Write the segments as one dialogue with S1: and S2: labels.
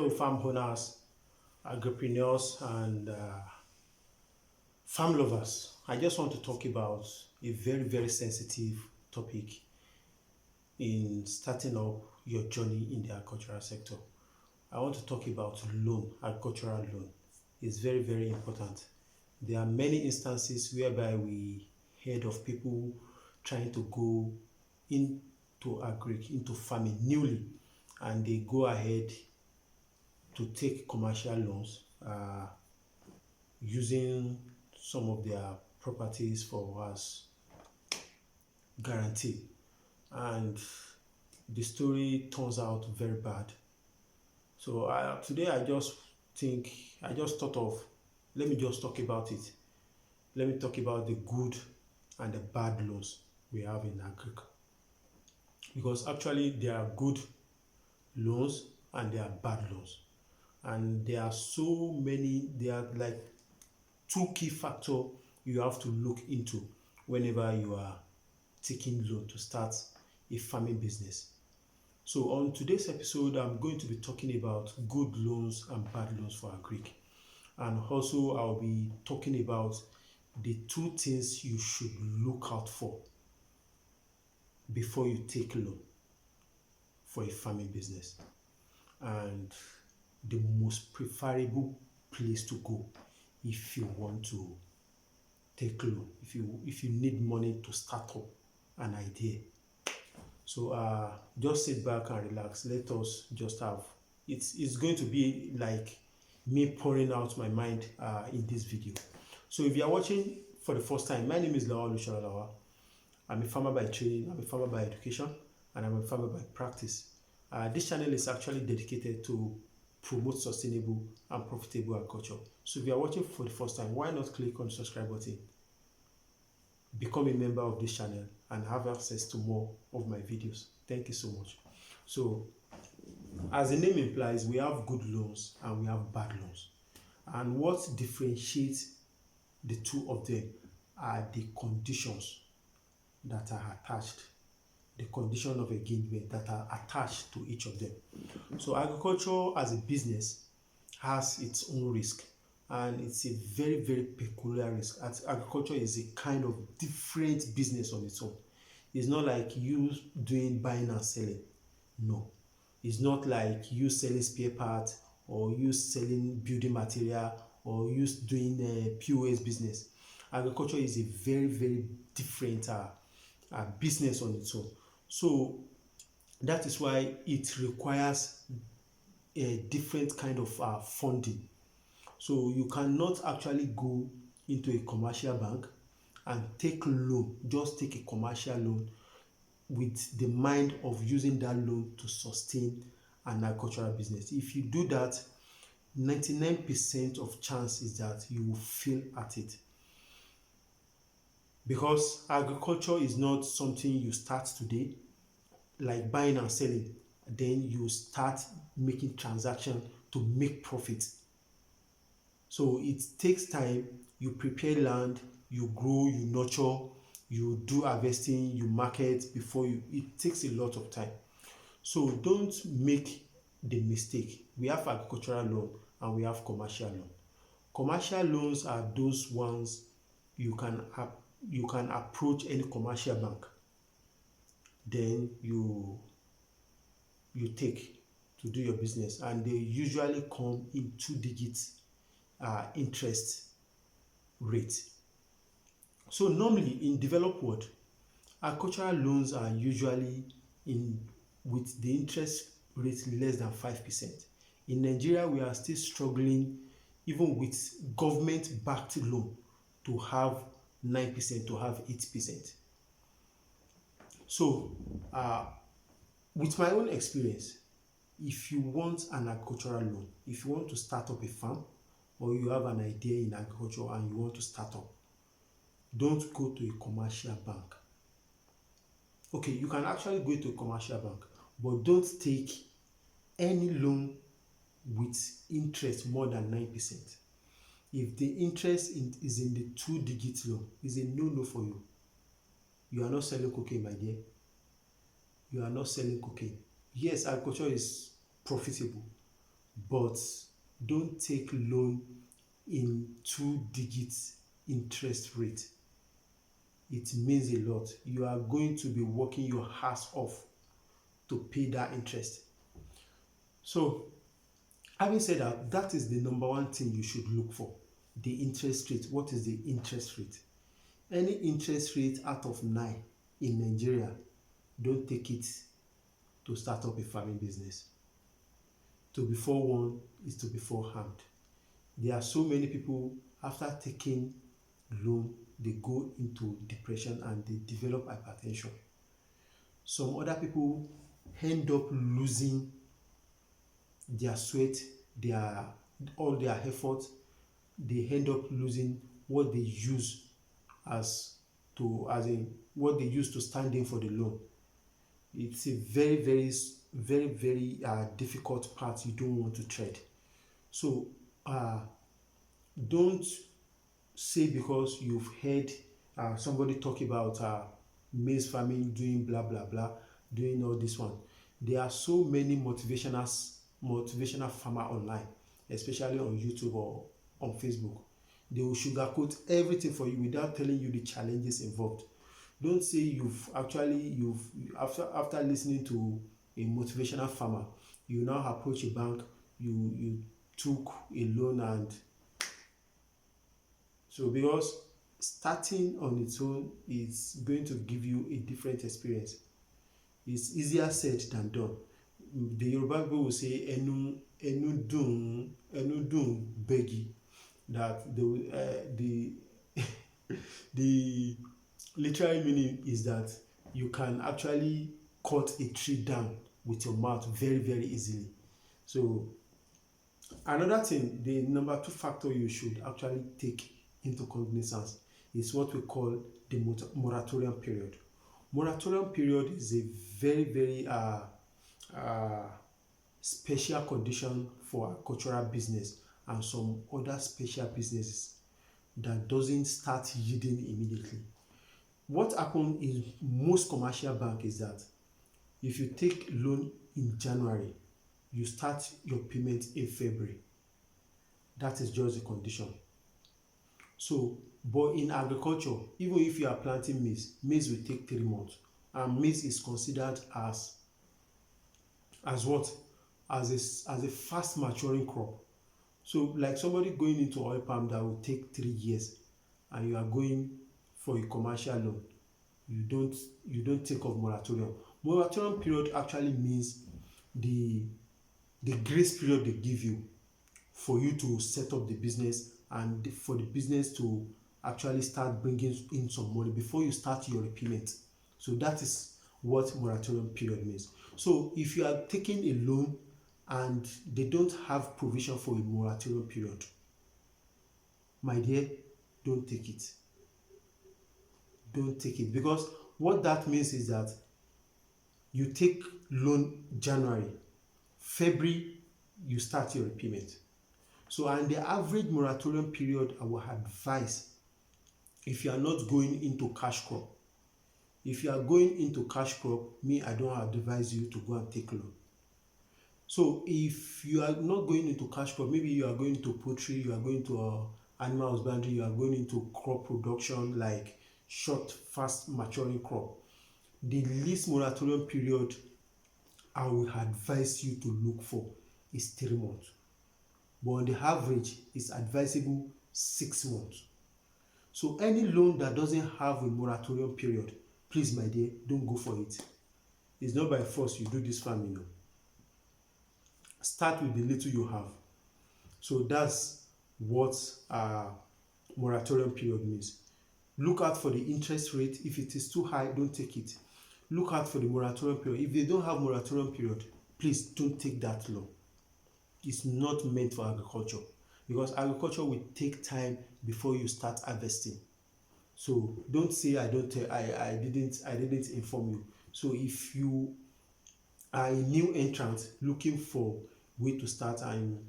S1: Hello, farm owners, agripreneurs, and farm lovers. I just want to talk about a very sensitive topic in starting up your journey in the agricultural sector. I want to talk about loan, agricultural loan. It's very important. There are many instances whereby we heard of people trying to go into agric, into farming newly, and they go ahead to take commercial loans using some of their properties for as guarantee, and the story turns out very bad. So today I just thought of, let me just talk about it. Let me talk about the good and the bad loans we have in agric, because actually there are good loans and there are bad loans, and there are so many. There are like two key factors you have to look into whenever you are taking loan to start a farming business. So on today's episode, I'm going to be talking about good loans and bad loans for agric, and also I'll be talking about the two things you should look out for before you take loan for a farming business, and the most preferable place to go if you want to take loan, if you need money to start up an idea. So just sit back and relax. Let us just have it's going to be like me pouring out my mind in this video. So if you are watching for the first time, my name is Lawal Lushalalawa. I'm a farmer by training, I'm a farmer by education, and I'm a farmer by practice. This channel is actually dedicated to promote sustainable and profitable agriculture. So if you are watching for the first time, why not click on the subscribe button, become a member of this channel, and have access to more of my videos. Thank you so much. So as the name implies, we have good loans and we have bad loans, and what differentiates the two of them are the conditions that are attached, the condition of engagement that are attached to each of them. So agriculture as a business has its own risk, and it's a very peculiar risk. Agriculture is a kind of different business on its own. It's not like you doing buying and selling. No, it's not like you selling spare parts or you selling building material or you doing POS business. Agriculture is a very different business on its own. So that is why it requires a different kind of funding. So you cannot actually go into a commercial bank and take loan, just take a commercial loan with the mind of using that loan to sustain an agricultural business. If you do that, 99% of chance is that you will fail at it, because agriculture is not something you start today, like buying and selling, then you start making transactions to make profit. So it takes time. You prepare land, you grow, you nurture, you do harvesting, you market before you. It takes a lot of time. So don't make the mistake. We have agricultural loan and we have commercial loan. Commercial loans are those ones you can approach any commercial bank, then you take to do your business, and they usually come in 2 digits interest rate. So normally in developed world, agricultural loans are usually with the interest rate less than 5%. In Nigeria, we are still struggling even with government backed loan to have 9%, to have 8%. So with my own experience, if you want an agricultural loan, if you want to start up a farm, or you have an idea in agriculture and you want to start up, don't go to a commercial bank. Okay, you can actually go to a commercial bank, but don't take any loan with interest more than 9%. If the interest is in the 2 digit loan, is a no for you. You are not selling cocaine, my dear. You are not selling cocaine. Yes, agriculture is profitable, but don't take loan in 2 digit interest rate. It means a lot. You are going to be working your ass off to pay that interest. So having said that, that is the number one thing you should look for. The interest rate. What is the interest rate? Any interest rate out of 9 in Nigeria, don't take it to start up a farming business. To be forewarned is to be forearmed. There are so many people, after taking loan, they go into depression and they develop hypertension. Some other people end up losing their sweat, all their effort. They end up losing what they use what they use to stand in for the loan. It's a very difficult path you don't want to tread. So don't say because you've heard somebody talk about maize farming, doing blah blah blah, doing all this one. There are so many motivational farmer online, especially on YouTube or on Facebook. They will sugarcoat everything for you without telling you the challenges involved. Don't say after listening to a motivational farmer, you now approach a bank, you took a loan, and so because starting on its own is going to give you a different experience. It's easier said than done. The Yoruba people will say enu dun begi, that the the literal meaning is that you can actually cut a tree down with your mouth very easily. So another thing, the number 2 factor you should actually take into cognizance is what we call the moratorium period. Moratorium period is a very special condition for agricultural business and some other special businesses that doesn't start yielding immediately. What happens in most commercial banks is that if you take loan in January, you start your payment in February. That is just the condition. So, but in agriculture, even if you are planting maize will take 3 months, and maize is considered as what? As a fast maturing crop. So, like somebody going into oil palm that will take 3 years, and you are going for a commercial loan, you don't take off moratorium. Moratorium period actually means the grace period they give you for you to set up the business and for the business to actually start bringing in some money before you start your repayment. So that is what moratorium period means. So if you are taking a loan and they don't have provision for a moratorium period, my dear, don't take it. Don't take it, because what that means is that you take loan January, February you start your repayment. So, and the average moratorium period, I will advise, if you are not going into cash crop. If you are going into cash crop, I don't advise you to go and take loan. So if you are not going into cash crop, maybe you are going to poultry, you are going to animal husbandry, you are going into crop production, like short, fast maturing crop, the least moratorium period I will advise you to look for is 3 months. But on the average, it's advisable 6 months. So any loan that doesn't have a moratorium period, please, my dear, don't go for it. It's not by force you do this farming. Start with the little you have. So that's what moratorium period means. Look out for the interest rate. If it is too high, don't take it. Look out for the moratorium period. If they don't have moratorium period, please don't take that loan. It's not meant for agriculture, because agriculture will take time before you start harvesting. So don't say I didn't inform you. So if you are a new entrant looking for way to start and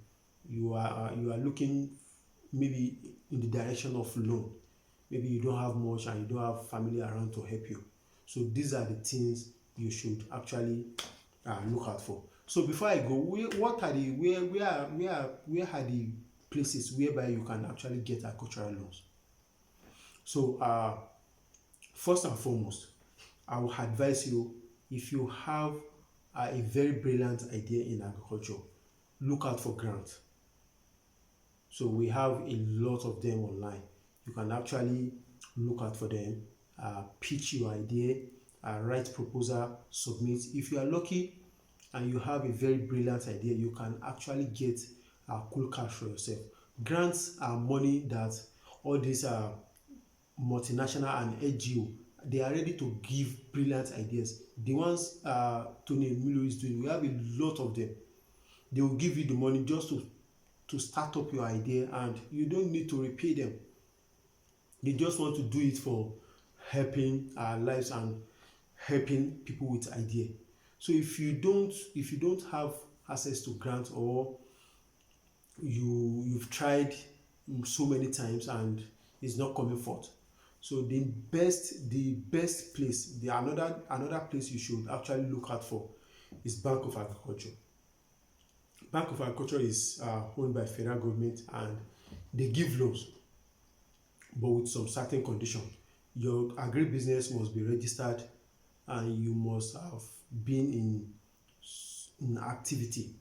S1: you are looking maybe in the direction of loan, maybe you don't have much and you don't have family around to help you. So these are the things you should actually look out for. So before I go, what are the where are the places whereby you can actually get agricultural loans? So first and foremost, I will advise you, if you have a very brilliant idea in agriculture, look out for grants. So we have a lot of them online. You can actually look out for them, pitch your idea, write proposal, submit. If you are lucky and you have a very brilliant idea, you can actually get cool cash for yourself. Grants are money that all these multinational and NGO, they are ready to give brilliant ideas. The ones Tony Emilio is doing, we have a lot of them. They will give you the money just to start up your idea, and you don't need to repay them. They just want to do it for helping our lives and helping people with idea. So if you don't have access to grant, or you've tried so many times and it's not coming forth, so the best place, the another place you should actually look out for is Bank of Agriculture. Bank of Agriculture is owned by federal government, and they give loans, but with some certain conditions. Your agribusiness must be registered, and you must have been in activity.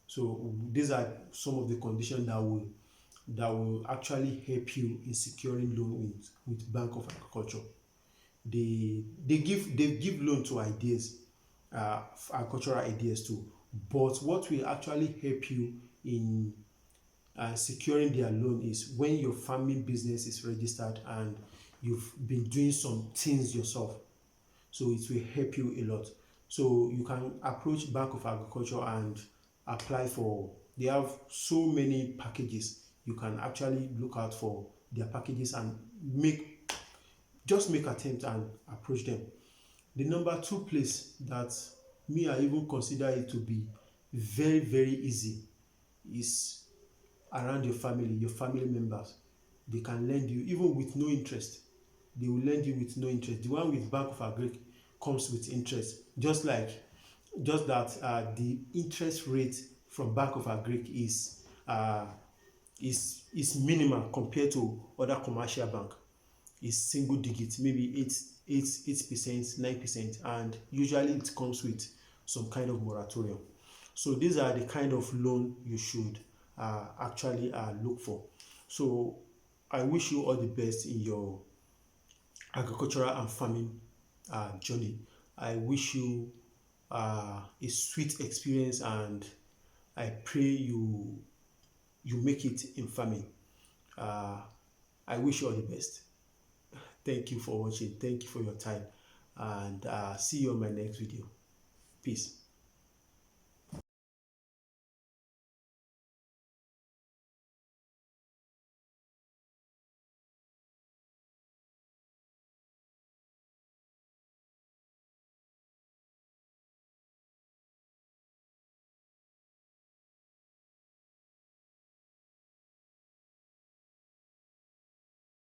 S1: So these are some of the conditions that will actually help you in securing loan with Bank of Agriculture. They give loan to ideas, agricultural ideas too. But what will actually help you in securing their loan is when your family business is registered and you've been doing some things yourself. So it will help you a lot. So you can approach Bank of Agriculture and apply for. They have so many packages. You can actually look out for their packages and make attempt and approach them. The number two place that I even consider it to be very very easy is around your family members. They can lend you even with no interest. They will lend you with no interest. The one with Bank of Agric comes with interest, just that the interest rate from Bank of Agric is minimal compared to other commercial bank. Is single digits, maybe 8%, 9%, and usually it comes with some kind of moratorium. So these are the kind of loan you should actually look for. So I wish you all the best in your agricultural and farming journey. I wish you a sweet experience, and I pray you make it in farming. I wish you all the best. Thank you for watching. Thank you for your time, and see you on my next video. Peace.